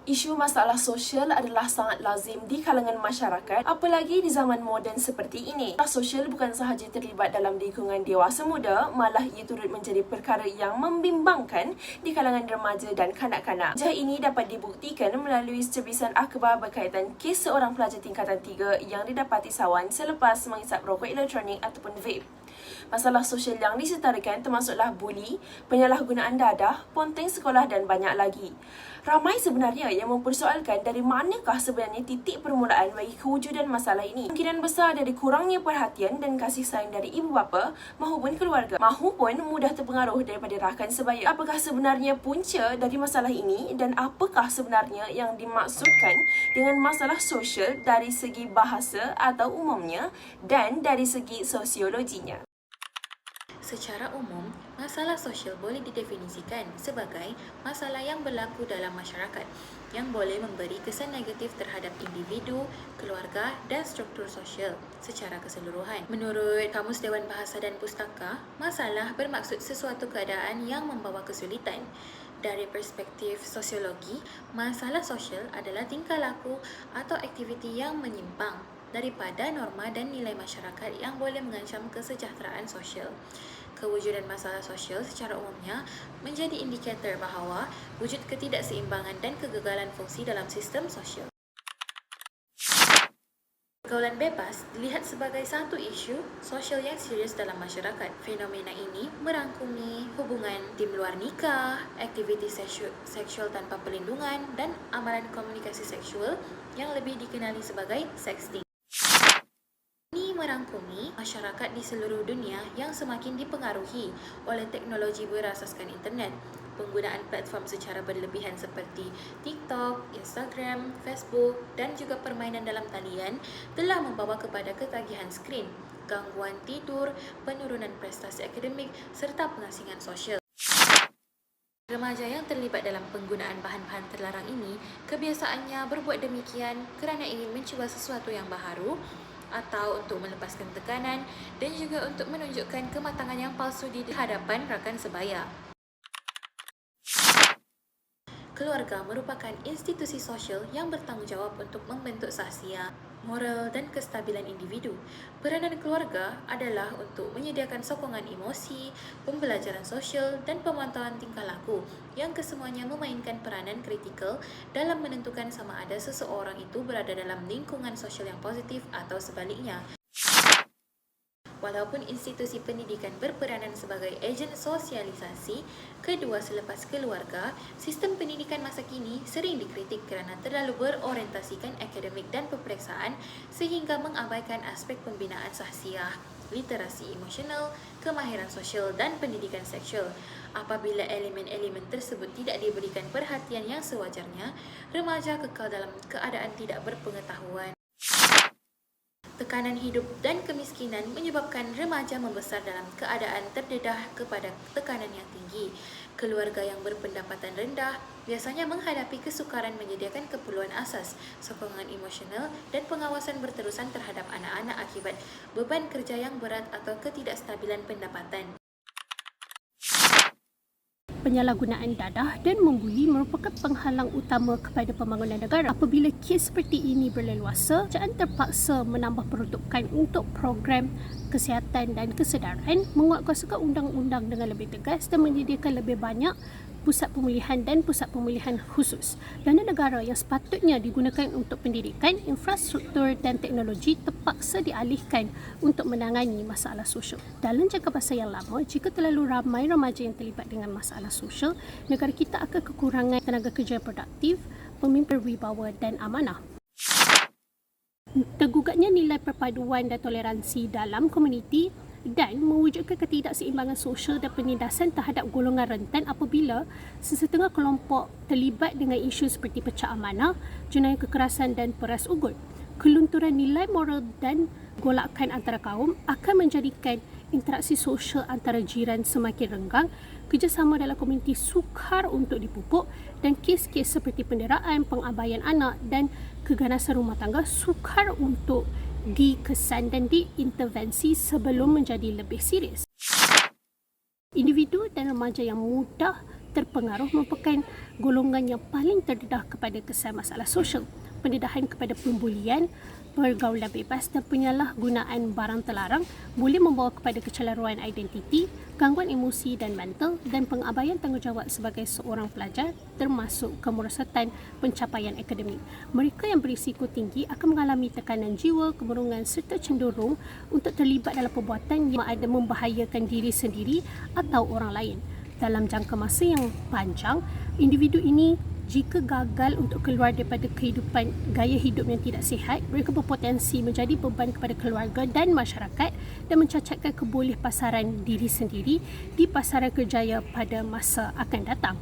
Isu masalah sosial adalah sangat lazim di kalangan masyarakat, apalagi di zaman moden seperti ini. Masalah sosial bukan sahaja terlibat dalam lingkungan dewasa muda, malah ia turut menjadi perkara yang membimbangkan di kalangan remaja dan kanak-kanak. Wajah ini dapat dibuktikan melalui serbisan akhbar berkaitan kes seorang pelajar tingkatan 3 yang didapati sawan selepas menghisap rokok elektronik ataupun vape. Masalah sosial yang disetarakan termasuklah buli, penyalahgunaan dadah, ponteng sekolah dan banyak lagi. Ramai sebenarnya yang mempersoalkan dari manakah sebenarnya titik permulaan bagi kewujudan masalah ini. Kemungkinan besar dari kurangnya perhatian dan kasih sayang dari ibu bapa mahupun keluarga, mahupun mudah terpengaruh daripada rakan sebaya. Apakah sebenarnya punca dari masalah ini dan apakah sebenarnya yang dimaksudkan dengan masalah sosial dari segi bahasa atau umumnya dan dari segi sosiologinya? Secara umum, masalah sosial boleh didefinisikan sebagai masalah yang berlaku dalam masyarakat yang boleh memberi kesan negatif terhadap individu, keluarga dan struktur sosial secara keseluruhan. Menurut Kamus Dewan Bahasa dan Pustaka, masalah bermaksud sesuatu keadaan yang membawa kesulitan. Dari perspektif sosiologi, masalah sosial adalah tingkah laku atau aktiviti yang menyimpang daripada norma dan nilai masyarakat yang boleh mengancam kesejahteraan sosial. Kewujudan masalah sosial secara umumnya menjadi indikator bahawa wujud ketidakseimbangan dan kegagalan fungsi dalam sistem sosial. Pergaulan bebas dilihat sebagai satu isu sosial yang serius dalam masyarakat. Fenomena ini merangkumi hubungan tim luar nikah, aktiviti seksual tanpa perlindungan, dan amalan komunikasi seksual yang lebih dikenali sebagai sexting. Ini merangkumi masyarakat di seluruh dunia yang semakin dipengaruhi oleh teknologi berasaskan internet. Penggunaan platform secara berlebihan seperti TikTok, Instagram, Facebook dan juga permainan dalam talian telah membawa kepada ketagihan skrin, gangguan tidur, penurunan prestasi akademik serta pengasingan sosial. Remaja yang terlibat dalam penggunaan bahan-bahan terlarang ini kebiasaannya berbuat demikian kerana ingin mencuba sesuatu yang baharu atau untuk melepaskan tekanan dan juga untuk menunjukkan kematangan yang palsu di hadapan rakan sebaya. Keluarga merupakan institusi sosial yang bertanggungjawab untuk membentuk sahsia, moral dan kestabilan individu. Peranan keluarga adalah untuk menyediakan sokongan emosi, pembelajaran sosial dan pemantauan tingkah laku yang kesemuanya memainkan peranan kritikal dalam menentukan sama ada seseorang itu berada dalam lingkungan sosial yang positif atau sebaliknya. Walaupun institusi pendidikan berperanan sebagai ejen sosialisasi kedua selepas keluarga, sistem pendidikan masa kini sering dikritik kerana terlalu berorientasikan akademik dan peperiksaan sehingga mengabaikan aspek pembinaan sahsiah, literasi emosional, kemahiran sosial dan pendidikan seksual. Apabila elemen-elemen tersebut tidak diberikan perhatian yang sewajarnya, remaja kekal dalam keadaan tidak berpengetahuan. Tekanan hidup dan kemiskinan menyebabkan remaja membesar dalam keadaan terdedah kepada tekanan yang tinggi. Keluarga yang berpendapatan rendah biasanya menghadapi kesukaran menyediakan keperluan asas, sokongan emosional dan pengawasan berterusan terhadap anak-anak akibat beban kerja yang berat atau ketidakstabilan pendapatan. Penyalahgunaan dadah dan membuli merupakan penghalang utama kepada pembangunan negara. Apabila kes seperti ini berleluasa, kerajaan terpaksa menambah peruntukan untuk program kesihatan dan kesedaran, menguatkuasakan undang-undang dengan lebih tegas dan menyediakan lebih banyak pusat pemulihan dan pusat pemulihan khusus. Dana negara yang sepatutnya digunakan untuk pendidikan, infrastruktur dan teknologi terpaksa dialihkan untuk menangani masalah sosial. Dalam jangka masa yang lama, jika terlalu ramai remaja yang terlibat dengan masalah sosial, negara kita akan kekurangan tenaga kerja yang produktif, pemimpin berwibawa dan amanah. Tergugatnya nilai perpaduan dan toleransi dalam komuniti dan mewujudkan ketidakseimbangan sosial dan penindasan terhadap golongan rentan apabila sesetengah kelompok terlibat dengan isu seperti pecah amanah, jenayah kekerasan dan peras ugut. Kelunturan nilai moral dan golakan antara kaum akan menjadikan interaksi sosial antara jiran semakin renggang, kerjasama dalam komuniti sukar untuk dipupuk dan kes-kes seperti penderaan, pengabaian anak dan keganasan rumah tangga sukar untuk dikesan dan diintervensi sebelum menjadi lebih serius. Individu dan remaja yang mudah terpengaruh merupakan golongan yang paling terdedah kepada kesan masalah sosial. Pendedahan kepada pembulian, pergaulan bebas dan penyalahgunaan barang terlarang boleh membawa kepada kecelaruan identiti, gangguan emosi dan mental dan pengabaian tanggungjawab sebagai seorang pelajar termasuk kemerosotan pencapaian akademik. Mereka yang berisiko tinggi akan mengalami tekanan jiwa, kemurungan serta cenderung untuk terlibat dalam perbuatan yang ada membahayakan diri sendiri atau orang lain. Dalam jangka masa yang panjang, individu ini jika gagal untuk keluar daripada kehidupan gaya hidup yang tidak sihat, mereka berpotensi menjadi beban kepada keluarga dan masyarakat dan mencacatkan kebolehpasaran diri sendiri di pasaran kerjaya pada masa akan datang.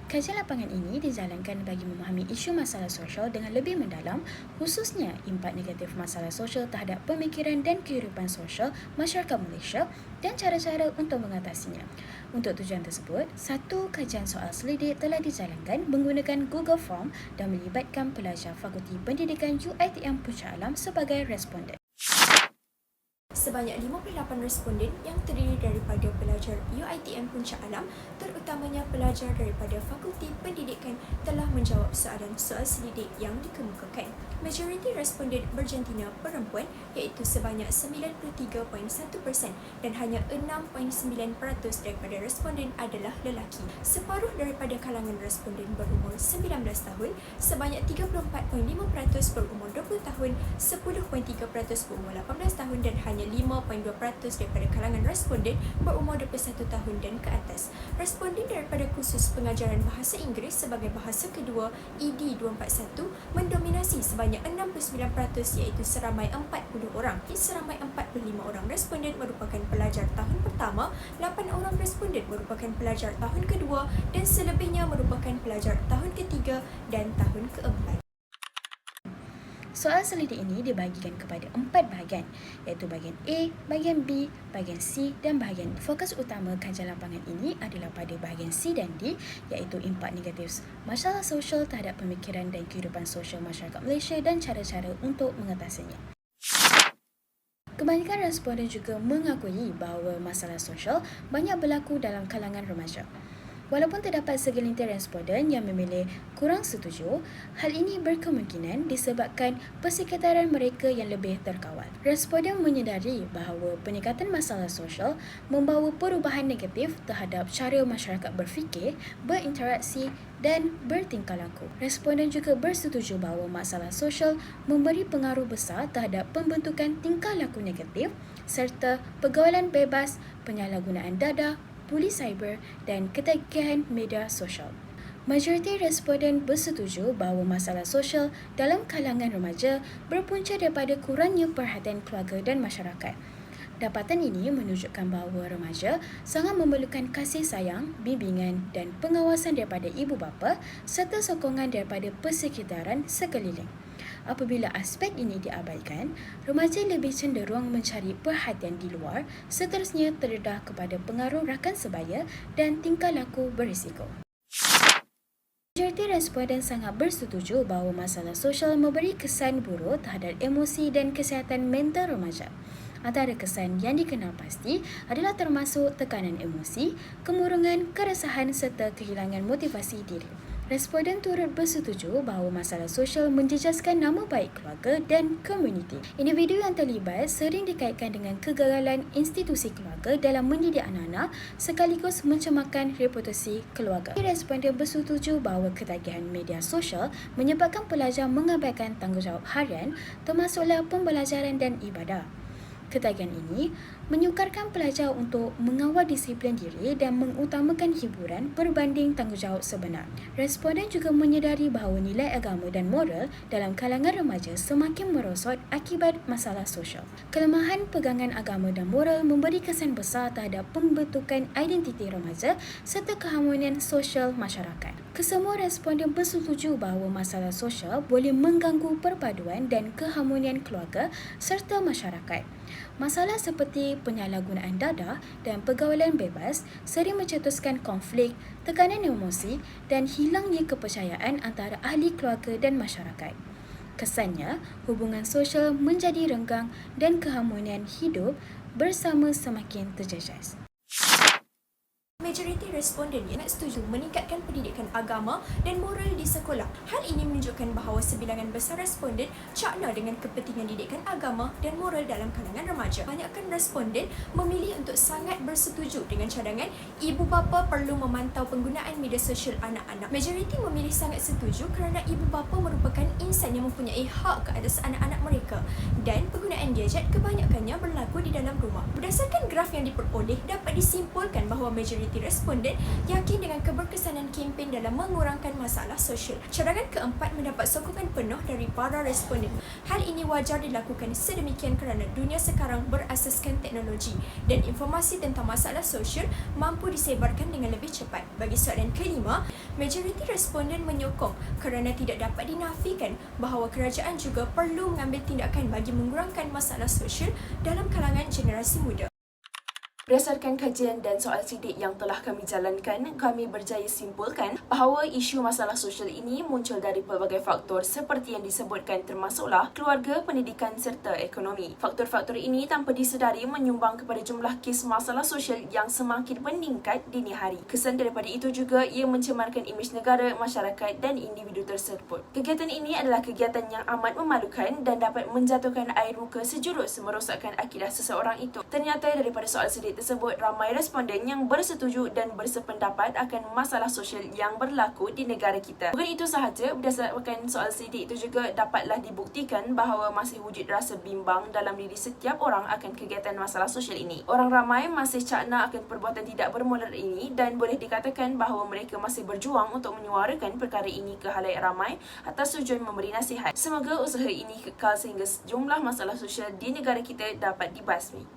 Kajian lapangan ini dijalankan bagi memahami isu masalah sosial dengan lebih mendalam, khususnya impak negatif masalah sosial terhadap pemikiran dan kehidupan sosial masyarakat Malaysia dan cara-cara untuk mengatasinya. Untuk tujuan tersebut, satu kajian soal selidik telah dijalankan menggunakan Google Form dan melibatkan pelajar Fakulti Pendidikan UiTM Puncak Alam sebagai responden. Sebanyak 58 responden yang terdiri daripada pelajar UiTM Puncak Alam, terutamanya pelajar daripada Fakulti Pendidikan, telah menjawab soalan-soal selidik yang dikemukakan. Majoriti responden berjantina perempuan iaitu sebanyak 93.1% dan hanya 6.9% daripada responden adalah lelaki. Separuh daripada kalangan responden berumur 19 tahun, sebanyak 34.5% berumur 20 tahun, 10.3% berumur 18 tahun dan hanya 5.2% daripada kalangan responden berumur 21 tahun dan ke atas. Responden daripada kursus pengajaran bahasa Inggeris sebagai bahasa kedua ED 241 mendominasi sebanyak 69% iaitu seramai 40 orang. Seramai 45 orang responden merupakan pelajar tahun pertama, 8 orang responden merupakan pelajar tahun kedua dan selebihnya merupakan pelajar tahun ketiga dan tahun keempat. Soal selidik ini dibahagikan kepada 4 bahagian, iaitu bahagian A, bahagian B, bahagian C dan bahagian D. Fokus utama kajian lapangan ini adalah pada bahagian C dan D, iaitu impak negatif masalah sosial terhadap pemikiran dan kehidupan sosial masyarakat Malaysia dan cara-cara untuk mengatasinya. Kebanyakan responden juga mengakui bahawa masalah sosial banyak berlaku dalam kalangan remaja. Walaupun terdapat segelintir responden yang memilih kurang setuju, hal ini berkemungkinan disebabkan persekitaran mereka yang lebih terkawal. Responden menyedari bahawa peningkatan masalah sosial membawa perubahan negatif terhadap cara masyarakat berfikir, berinteraksi dan bertingkah laku. Responden juga bersetuju bahawa masalah sosial memberi pengaruh besar terhadap pembentukan tingkah laku negatif serta pergaulan bebas, penyalahgunaan data, buli cyber dan ketagihan media sosial. Majoriti responden bersetuju bahawa masalah sosial dalam kalangan remaja berpunca daripada kurangnya perhatian keluarga dan masyarakat. Dapatan ini menunjukkan bahawa remaja sangat memerlukan kasih sayang, bimbingan dan pengawasan daripada ibu bapa serta sokongan daripada persekitaran sekeliling. Apabila aspek ini diabaikan, remaja lebih cenderung mencari perhatian di luar, seterusnya terdedah kepada pengaruh rakan sebaya dan tingkah laku berisiko. Majoriti responden sangat bersetuju bahawa masalah sosial memberi kesan buruk terhadap emosi dan kesihatan mental remaja. Antara kesan yang dikenal pasti adalah termasuk tekanan emosi, kemurungan, keresahan serta kehilangan motivasi diri. Responden turut bersetuju bahawa masalah sosial menjejaskan nama baik keluarga dan komuniti. Individu yang terlibat sering dikaitkan dengan kegagalan institusi keluarga dalam mendidik anak-anak sekaligus mencemarkan reputasi keluarga. Responden bersetuju bahawa ketagihan media sosial menyebabkan pelajar mengabaikan tanggungjawab harian termasuklah pembelajaran dan ibadah. Ketagihan ini menyukarkan pelajar untuk mengawal disiplin diri dan mengutamakan hiburan berbanding tanggungjawab sebenar. Responden juga menyedari bahawa nilai agama dan moral dalam kalangan remaja semakin merosot akibat masalah sosial. Kelemahan pegangan agama dan moral memberi kesan besar terhadap pembentukan identiti remaja serta keharmonian sosial masyarakat. Kesemua responden bersetuju bahawa masalah sosial boleh mengganggu perpaduan dan keharmonian keluarga serta masyarakat. Masalah seperti penyalahgunaan data dan pergaulan bebas sering mencetuskan konflik, tekanan emosi dan hilangnya kepercayaan antara ahli keluarga dan masyarakat. Kesannya, hubungan sosial menjadi renggang dan keharmonian hidup bersama semakin terjejas. majoriti responden yang setuju meningkatkan pendidikan agama dan moral di sekolah. Hal ini menunjukkan bahawa sebilangan besar responden cakna dengan kepentingan didikan agama dan moral dalam kalangan remaja. Banyakkan responden memilih untuk sangat bersetuju dengan cadangan ibu bapa perlu memantau penggunaan media sosial anak-anak. Majoriti memilih sangat setuju kerana ibu bapa merupakan insan yang mempunyai hak ke atas anak-anak mereka dan penggunaan gadget kebanyakannya berlaku di dalam rumah. Berdasarkan graf yang diperoleh, dapat disimpulkan bahawa majoriti responden yakin dengan keberkesanan kempen dalam mengurangkan masalah sosial. Cadangan keempat mendapat sokongan penuh dari para responden. Hal ini wajar dilakukan sedemikian kerana dunia sekarang berasaskan teknologi dan informasi tentang masalah sosial mampu disebarkan dengan lebih cepat. Bagi soalan kelima, majoriti responden menyokong kerana tidak dapat dinafikan bahawa kerajaan juga perlu mengambil tindakan bagi mengurangkan masalah sosial dalam kalangan generasi muda. Berdasarkan kajian dan soal sidik yang telah kami jalankan, kami berjaya simpulkan bahawa isu masalah sosial ini muncul dari pelbagai faktor seperti yang disebutkan termasuklah keluarga, pendidikan serta ekonomi. Faktor-faktor ini tanpa disedari menyumbang kepada jumlah kes masalah sosial yang semakin meningkat dini hari. Kesan daripada itu juga ia mencemarkan imej negara, masyarakat dan individu tersebut. Kegiatan ini adalah kegiatan yang amat memalukan dan dapat menjatuhkan air muka sejurus merosakkan akidah seseorang itu. Ternyata daripada soal sidik tersebut, ramai responden yang bersetuju dan bersependapat akan masalah sosial yang berlaku di negara kita. Bukan itu sahaja, berdasarkan soal sidik itu juga dapatlah dibuktikan bahawa masih wujud rasa bimbang dalam diri setiap orang akan kegiatan masalah sosial ini. Orang ramai masih cakna akan perbuatan tidak bermoral ini dan boleh dikatakan bahawa mereka masih berjuang untuk menyuarakan perkara ini ke khalayak ramai atas tujuan memberi nasihat. Semoga usaha ini kekal sehingga jumlah masalah sosial di negara kita dapat dibasmi.